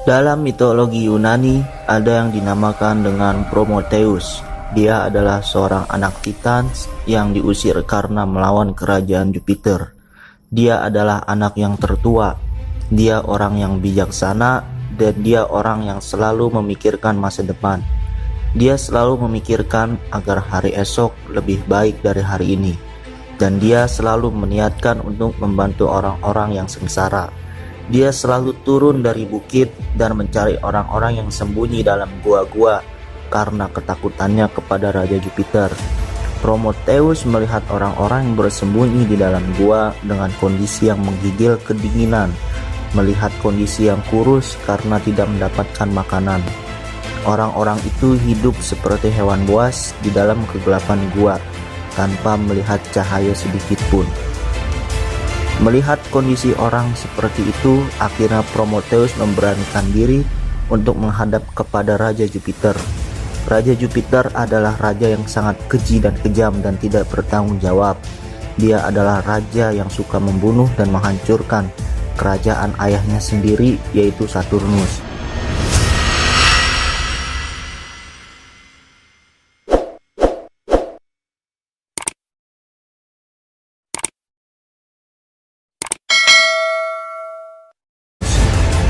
Dalam mitologi Yunani, ada yang dinamakan dengan Prometheus. Dia adalah seorang anak Titan yang diusir karena melawan kerajaan Jupiter. Dia adalah anak yang tertua. Dia orang yang bijaksana dan dia orang yang selalu memikirkan masa depan. Dia selalu memikirkan agar hari esok lebih baik dari hari ini. Dan dia selalu meniatkan untuk membantu orang-orang yang sengsara. Dia selalu turun dari bukit dan mencari orang-orang yang sembunyi dalam gua-gua karena ketakutannya kepada Raja Jupiter. Prometheus melihat orang-orang yang bersembunyi di dalam gua dengan kondisi yang menggigil kedinginan, melihat kondisi yang kurus karena tidak mendapatkan makanan. Orang-orang itu hidup seperti hewan buas di dalam kegelapan gua, tanpa melihat cahaya sedikit pun. Melihat kondisi orang seperti itu, akhirnya Prometheus memberanikan diri untuk menghadap kepada Raja Jupiter. Raja Jupiter adalah raja yang sangat keji dan kejam dan tidak bertanggung jawab. Dia adalah raja yang suka membunuh dan menghancurkan kerajaan ayahnya sendiri, yaitu Saturnus.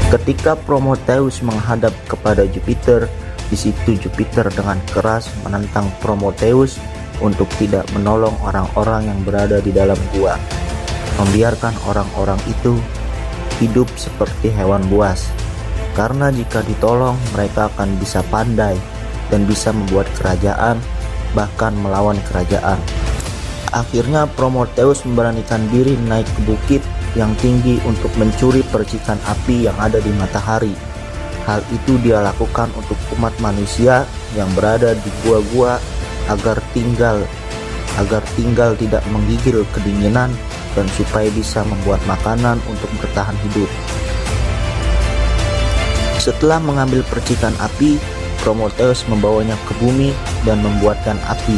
Ketika Prometheus menghadap kepada Jupiter, di situ Jupiter dengan keras menentang Prometheus untuk tidak menolong orang-orang yang berada di dalam gua, membiarkan orang-orang itu hidup seperti hewan buas. Karena jika ditolong, mereka akan bisa pandai dan bisa membuat kerajaan, bahkan melawan kerajaan. Akhirnya Prometheus memberanikan diri naik ke bukit yang tinggi untuk mencuri percikan api yang ada di matahari. Hal itu dia lakukan untuk umat manusia yang berada di gua-gua agar tinggal tidak menggigil kedinginan dan supaya bisa membuat makanan untuk bertahan hidup. Setelah mengambil percikan api, Prometheus membawanya ke bumi dan membuatkan api.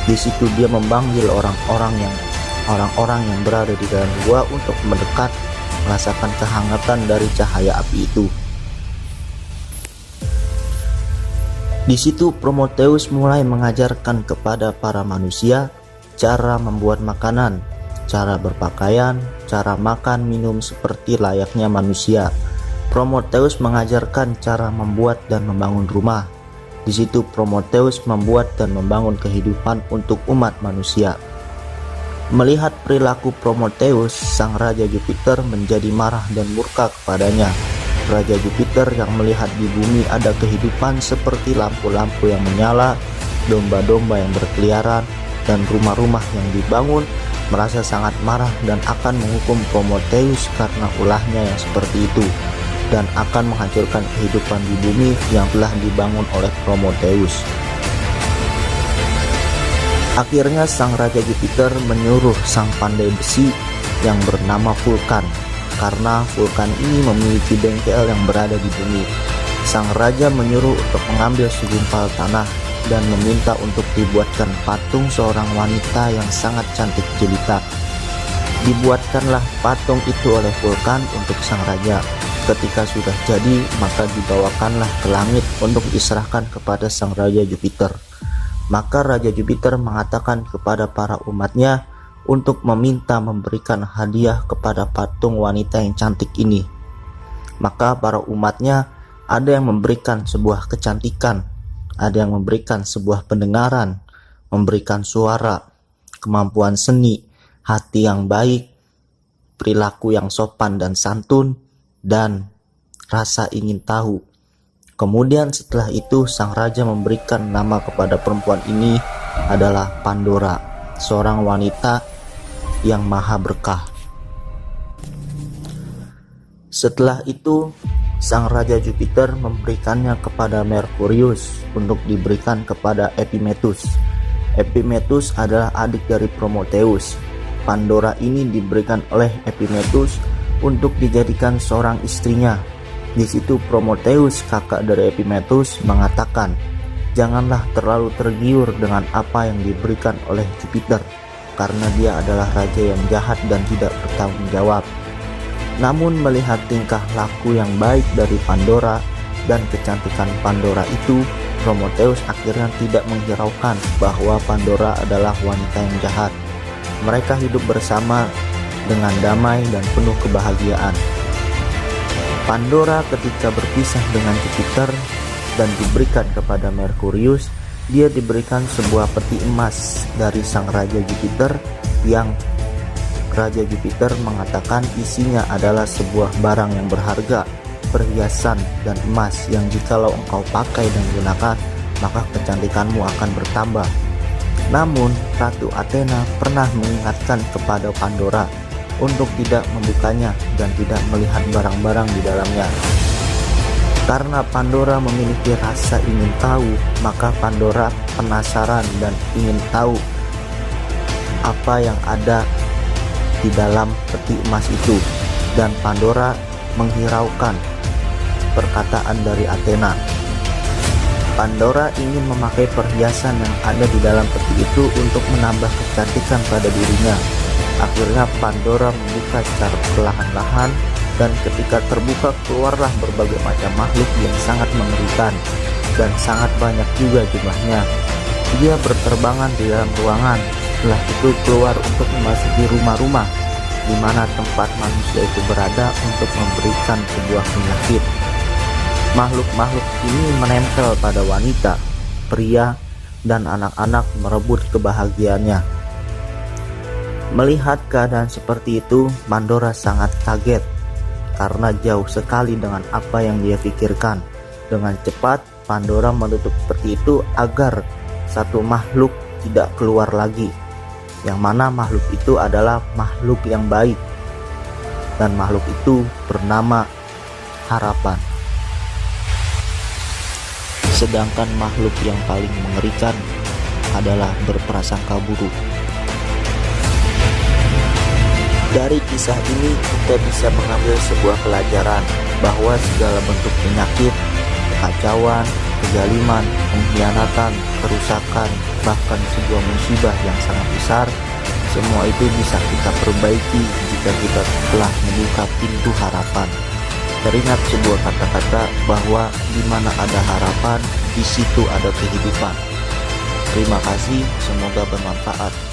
Di situ dia memanggil orang-orang yang berada di dalam gua untuk mendekat, merasakan kehangatan dari cahaya api itu. Di situ Prometheus mulai mengajarkan kepada para manusia cara membuat makanan, cara berpakaian, cara makan minum seperti layaknya manusia. Prometheus mengajarkan cara membuat dan membangun rumah. Di situ Prometheus membuat dan membangun kehidupan untuk umat manusia. Melihat perilaku Prometheus, sang Raja Jupiter menjadi marah dan murka kepadanya. Raja Jupiter yang melihat di bumi ada kehidupan seperti lampu-lampu yang menyala, domba-domba yang berkeliaran, dan rumah-rumah yang dibangun, merasa sangat marah dan akan menghukum Prometheus karena ulahnya yang seperti itu, dan akan menghancurkan kehidupan di bumi yang telah dibangun oleh Prometheus. Akhirnya sang Raja Jupiter menyuruh sang pandai besi yang bernama Vulkan, karena Vulkan ini memiliki bengkel yang berada di bumi. Sang Raja menyuruh untuk mengambil segumpal tanah dan meminta untuk dibuatkan patung seorang wanita yang sangat cantik jelita. Dibuatkanlah patung itu oleh Vulkan untuk sang Raja. Ketika sudah jadi, maka dibawakanlah ke langit untuk diserahkan kepada sang Raja Jupiter. Maka Raja Jupiter mengatakan kepada para umatnya untuk meminta memberikan hadiah kepada patung wanita yang cantik ini. Maka para umatnya ada yang memberikan sebuah kecantikan, ada yang memberikan sebuah pendengaran, memberikan suara, kemampuan seni, hati yang baik, perilaku yang sopan dan santun, dan rasa ingin tahu. Kemudian setelah itu sang raja memberikan nama kepada perempuan ini adalah Pandora, seorang wanita yang maha berkah. Setelah itu sang Raja Jupiter memberikannya kepada Merkurius untuk diberikan kepada Epimetheus. Epimetheus adalah adik dari Prometheus. Pandora ini diberikan oleh Epimetheus untuk dijadikan seorang istrinya. Di situ Prometheus, kakak dari Epimetheus, mengatakan, "Janganlah terlalu tergiur dengan apa yang diberikan oleh Jupiter, karena dia adalah raja yang jahat dan tidak bertanggung jawab. Namun melihat tingkah laku yang baik dari Pandora dan kecantikan Pandora itu, Prometheus akhirnya tidak menghiraukan bahwa Pandora adalah wanita yang jahat. Mereka hidup bersama dengan damai dan penuh kebahagiaan. Pandora ketika berpisah dengan Jupiter dan diberikan kepada Merkurius, dia diberikan sebuah peti emas dari sang Raja Jupiter, yang Raja Jupiter mengatakan isinya adalah sebuah barang yang berharga, perhiasan dan emas yang jikalau engkau pakai dan gunakan, maka kecantikanmu akan bertambah. Namun Ratu Athena pernah mengingatkan kepada Pandora untuk tidak membukanya dan tidak melihat barang-barang di dalamnya. Karena Pandora memiliki rasa ingin tahu, maka Pandora penasaran dan ingin tahu apa yang ada di dalam peti emas itu, dan Pandora menghiraukan perkataan dari Athena. Pandora ingin memakai perhiasan yang ada di dalam peti itu untuk menambah kecantikan pada dirinya. Akhirnya Pandora membuka secara perlahan-lahan, dan ketika terbuka keluarlah berbagai macam makhluk yang sangat mengerikan dan sangat banyak juga jumlahnya. Dia berterbangan di dalam ruangan, setelah itu keluar untuk memasuki rumah-rumah di mana tempat manusia itu berada untuk memberikan sebuah penyakit. Makhluk-makhluk ini menempel pada wanita, pria, dan anak-anak, merebut kebahagiaannya. Melihat keadaan seperti itu, Pandora sangat kaget karena jauh sekali dengan apa yang dia pikirkan. Dengan cepat Pandora menutup peti itu agar satu makhluk tidak keluar lagi, yang mana makhluk itu adalah makhluk yang baik, dan makhluk itu bernama Harapan. Sedangkan makhluk yang paling mengerikan adalah berprasangka buruk. Dari kisah ini kita bisa mengambil sebuah pelajaran bahwa segala bentuk penyakit, kekacauan, kezaliman, pengkhianatan, kerusakan, bahkan sebuah musibah yang sangat besar, semua itu bisa kita perbaiki jika kita telah membuka pintu harapan. Teringat sebuah kata-kata bahwa di mana ada harapan, di situ ada kehidupan. Terima kasih, semoga bermanfaat.